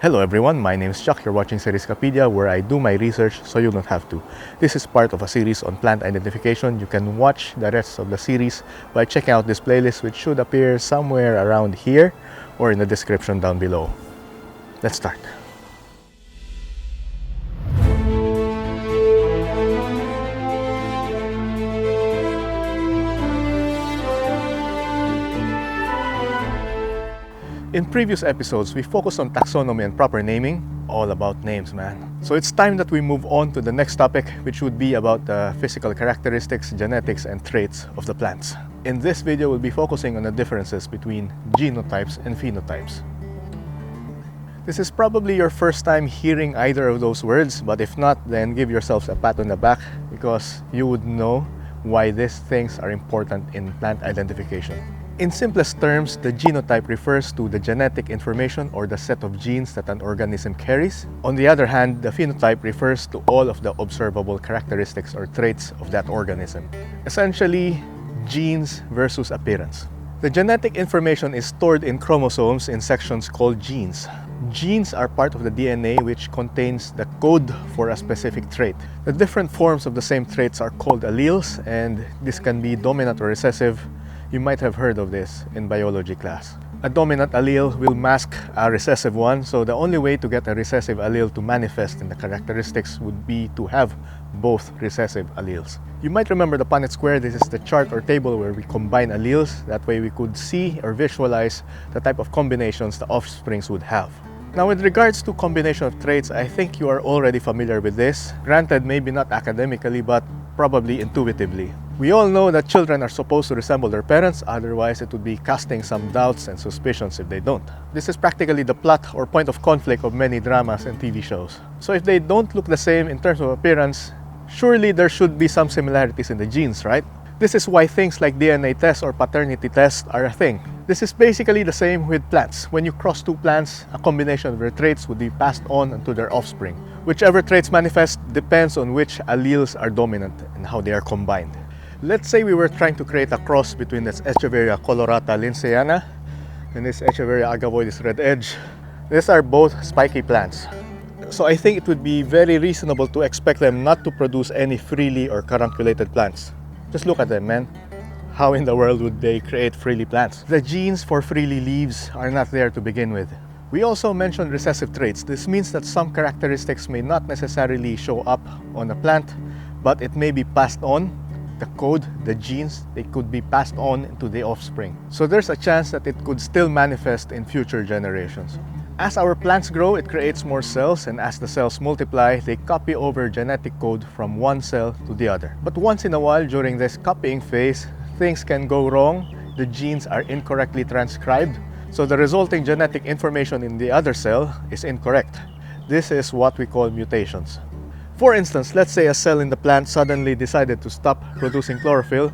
Hello everyone, my name is Chuck. You're watching Cerriscapades, where I do my research so you don't have to. This is part of a series on plant identification. You can watch the rest of the series by checking out this playlist, which should appear somewhere around here or in the description down below. Let's start. In previous episodes, we focused on taxonomy and proper naming, all about names, man. So it's time that we move on to the next topic, which would be about the physical characteristics, genetics, and traits of the plants. In this video, we'll be focusing on the differences between genotypes and phenotypes. This is probably your first time hearing either of those words, but if not, then give yourselves a pat on the back because you would know why these things are important in plant identification. In simplest terms, the genotype refers to the genetic information or the set of genes that an organism carries. On the other hand, the phenotype refers to all of the observable characteristics or traits of that organism. Essentially, genes versus appearance. The genetic information is stored in chromosomes in sections called genes. Genes are part of the DNA which contains the code for a specific trait. The different forms of the same traits are called alleles, and this can be dominant or recessive. You might have heard of this in biology class. A dominant allele will mask a recessive one, so the only way to get a recessive allele to manifest in the characteristics would be to have both recessive alleles. You might remember the Punnett square. This is the chart or table where we combine alleles. That way we could see or visualize the type of combinations the offsprings would have. Now, with regards to combination of traits, I think you are already familiar with this. Granted, maybe not academically, but probably intuitively. We all know that children are supposed to resemble their parents, otherwise it would be casting some doubts and suspicions if they don't. This is practically the plot or point of conflict of many dramas and TV shows. So if they don't look the same in terms of appearance, surely there should be some similarities in the genes, right? This is why things like DNA tests or paternity tests are a thing. This is basically the same with plants. When you cross two plants, a combination of their traits would be passed on to their offspring. Whichever traits manifest depends on which alleles are dominant and how they are combined. Let's say we were trying to create a cross between this Echeveria colorata lindsayana and this Echeveria agavoides red edge. These are both spiky plants. So I think it would be very reasonable to expect them not to produce any freely or carunculated plants. Just look at them, man. How in the world would they create freely plants? The genes for freely leaves are not there to begin with. We also mentioned recessive traits. This means that some characteristics may not necessarily show up on a plant, but it may be passed on. The code, the genes, they could be passed on to the offspring. So there's a chance that it could still manifest in future generations. As our plants grow, it creates more cells, and as the cells multiply, they copy over genetic code from one cell to the other. But once in a while, during this copying phase, things can go wrong. The genes are incorrectly transcribed, so the resulting genetic information in the other cell is incorrect. This is what we call mutations. For instance, let's say a cell in the plant suddenly decided to stop producing chlorophyll.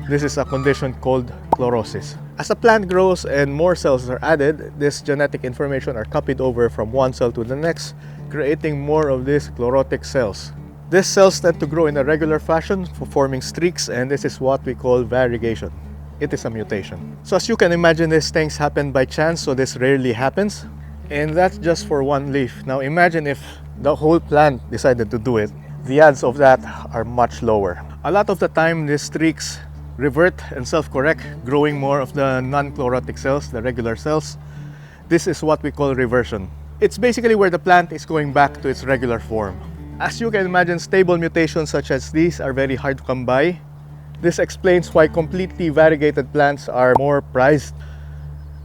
This is a condition called chlorosis. As a plant grows and more cells are added, this genetic information are copied over from one cell to the next, creating more of these chlorotic cells. These cells tend to grow in a regular fashion, forming streaks, and this is what we call variegation. It is a mutation. So as you can imagine, these things happen by chance, so this rarely happens. And that's just for one leaf. Now imagine if the whole plant decided to do it. The odds of that are much lower. A lot of the time, these streaks revert and self-correct, growing more of the non-chlorotic cells, the regular cells. This is what we call reversion. It's basically where the plant is going back to its regular form. As you can imagine, stable mutations such as these are very hard to come by. This explains why completely variegated plants are more prized,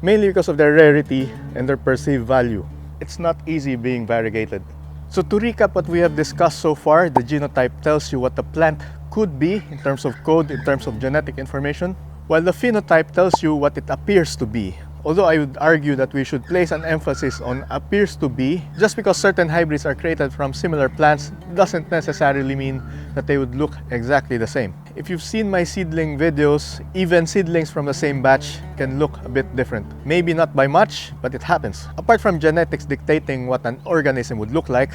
mainly because of their rarity and their perceived value. It's not easy being variegated. So to recap what we have discussed so far, the genotype tells you what the plant could be in terms of code, in terms of genetic information, while the phenotype tells you what it appears to be. Although I would argue that we should place an emphasis on appears to be. Just because certain hybrids are created from similar plants doesn't necessarily mean that they would look exactly the same. If you've seen my seedling videos, even seedlings from the same batch can look a bit different. Maybe not by much, but it happens. Apart from genetics dictating what an organism would look like,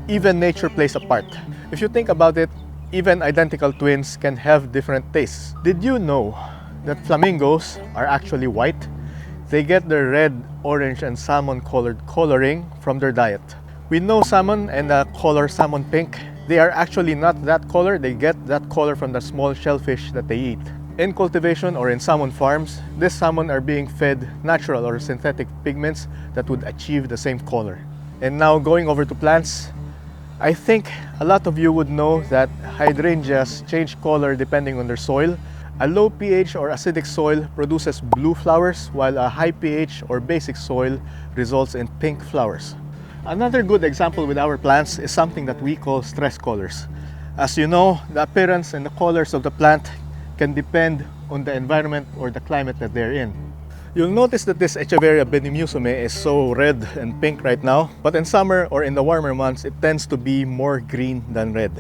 even nature plays a part. If you think about it, even identical twins can have different tastes. Did you know that flamingos are actually white? They get their red, orange, and salmon colored coloring from their diet. We know salmon and the color salmon pink. They are actually not that color, they get that color from the small shellfish that they eat. In cultivation or in salmon farms, these salmon are being fed natural or synthetic pigments that would achieve the same color. And now going over to plants, I think a lot of you would know that hydrangeas change color depending on their soil. A low pH or acidic soil produces blue flowers, while a high pH or basic soil results in pink flowers. Another good example with our plants is something that we call stress colors. As you know, the appearance and the colors of the plant can depend on the environment or the climate that they're in. You'll notice that this Echeveria benemusume is so red and pink right now, but in summer or in the warmer months, it tends to be more green than red.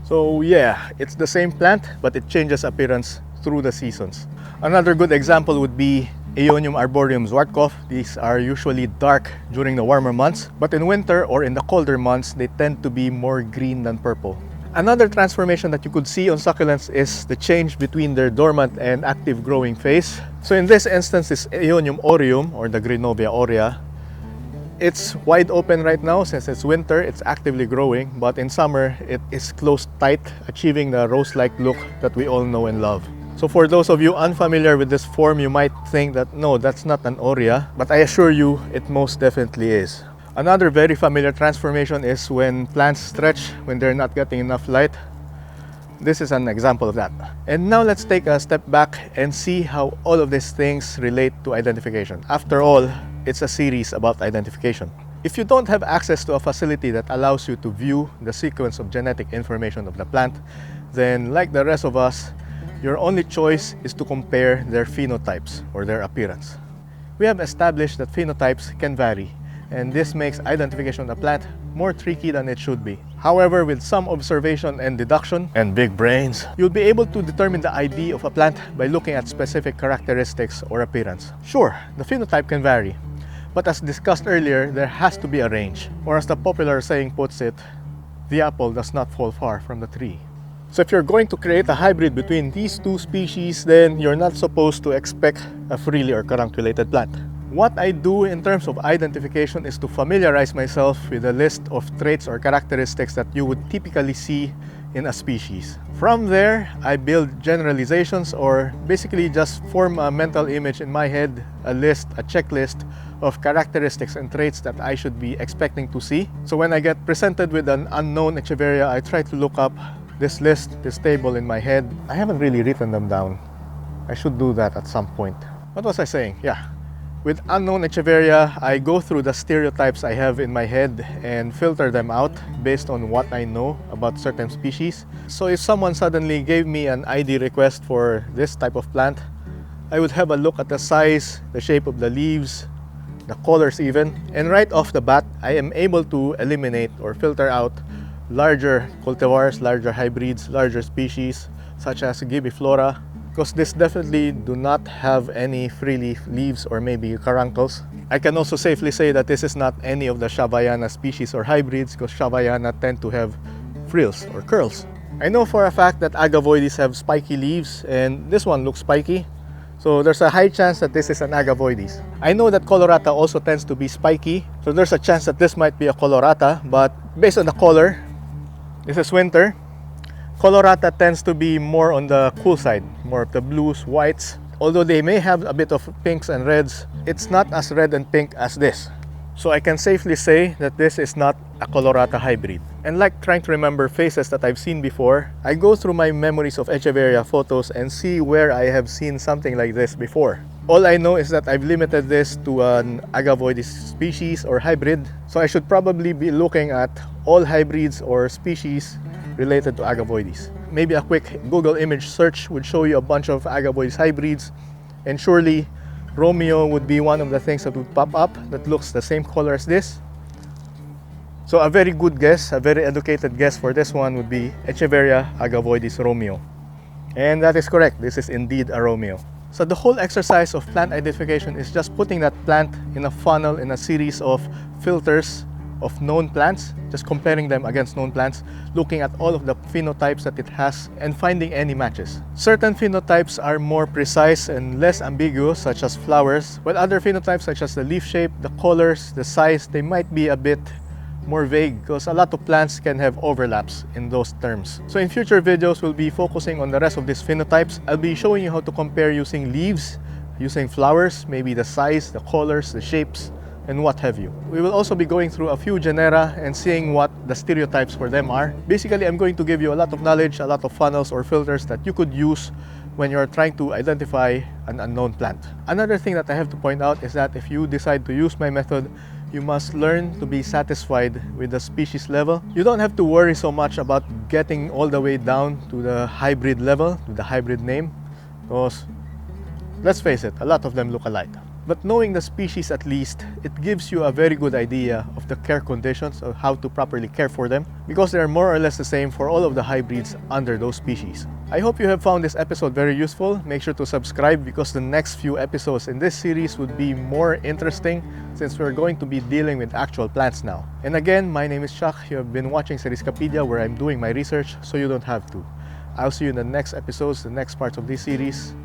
So yeah, it's the same plant, but it changes appearance through the seasons. Another good example would be Aeonium arboreum Zwartkopf. These are usually dark during the warmer months, but in winter or in the colder months, they tend to be more green than purple. Another transformation that you could see on succulents is the change between their dormant and active growing phase. So in this instance, this Aeonium aureum or the Grinovia aurea, it's wide open right now since it's winter, it's actively growing, but in summer it is closed tight, achieving the rose-like look that we all know and love. So for those of you unfamiliar with this form, you might think that no, that's not an aurea, but I assure you it most definitely is. Another very familiar transformation is when plants stretch when they're not getting enough light. This is an example of that. And now let's take a step back and see how all of these things relate to identification. After all, it's a series about identification. If you don't have access to a facility that allows you to view the sequence of genetic information of the plant, then like the rest of us, your only choice is to compare their phenotypes or their appearance. We have established that phenotypes can vary, and this makes identification of the plant more tricky than it should be. However, with some observation and deduction and big brains, you'll be able to determine the ID of a plant by looking at specific characteristics or appearance. Sure, the phenotype can vary, but as discussed earlier, there has to be a range. Or as the popular saying puts it, the apple does not fall far from the tree. So if you're going to create a hybrid between these two species, then you're not supposed to expect a frilly or carunculated plant. What I do in terms of identification is to familiarize myself with a list of traits or characteristics that you would typically see in a species. From there, I build generalizations or basically just form a mental image in my head, a list, a checklist of characteristics and traits that I should be expecting to see. So when I get presented with an unknown Echeveria, I try to look up this list, this table in my head. I haven't really written them down. I should do that at some point. What was I saying? Yeah. With unknown Echeveria, I go through the stereotypes I have in my head and filter them out based on what I know about certain species. So if someone suddenly gave me an ID request for this type of plant, I would have a look at the size, the shape of the leaves, the colors even, and right off the bat, I am able to eliminate or filter out larger cultivars, larger hybrids, larger species such as Gibiflora, because this definitely do not have any frilly leaves or maybe caruncles. I can also safely say that this is not any of the Shavayana species or hybrids, because Shavayana tend to have frills or curls. I know for a fact that Agavoides have spiky leaves, and this one looks spiky, so there's a high chance that this is an Agavoides. I know that Colorata also tends to be spiky, so there's a chance that this might be a Colorata, but based on the color, this is winter. Colorata tends to be more on the cool side, more of the blues, whites. Although they may have a bit of pinks and reds, it's not as red and pink as this. So I can safely say that this is not a Colorata hybrid. And like trying to remember faces that I've seen before, I go through my memories of Echeveria photos and see where I have seen something like this before. All I know is that I've limited this to an Agavoides species or hybrid, so I should probably be looking at all hybrids or species related to Agavoides. Maybe a quick Google image search would show you a bunch of Agavoides hybrids, and surely Romeo would be one of the things that would pop up that looks the same color as this. So a very good guess, a very educated guess for this one would be Echeveria Agavoides Romeo. And that is correct, this is indeed a Romeo. So the whole exercise of plant identification is just putting that plant in a funnel in a series of filters of known plants, just comparing them against known plants, looking at all of the phenotypes that it has and finding any matches. Certain phenotypes are more precise and less ambiguous, such as flowers, while other phenotypes such as the leaf shape, the colors, the size, they might be a bit more vague because a lot of plants can have overlaps in those terms. So in future videos, we'll be focusing on the rest of these phenotypes. I'll be showing you how to compare using leaves, using flowers, maybe the size, the colors, the shapes, and what have you. We will also be going through a few genera and seeing what the stereotypes for them are. Basically, I'm going to give you a lot of knowledge, a lot of funnels or filters that you could use when you're trying to identify an unknown plant. Another thing that I have to point out is that if you decide to use my method, you must learn to be satisfied with the species level. You don't have to worry so much about getting all the way down to the hybrid level, to the hybrid name, because let's face it, a lot of them look alike. But knowing the species at least, it gives you a very good idea of the care conditions of how to properly care for them, because they are more or less the same for all of the hybrids under those species. I hope you have found this episode very useful. Make sure to subscribe because the next few episodes in this series would be more interesting since we're going to be dealing with actual plants now. And again, my name is Chuck. You have been watching Cerriscapedia, where I'm doing my research so you don't have to. I'll see you in the next episodes, the next parts of this series.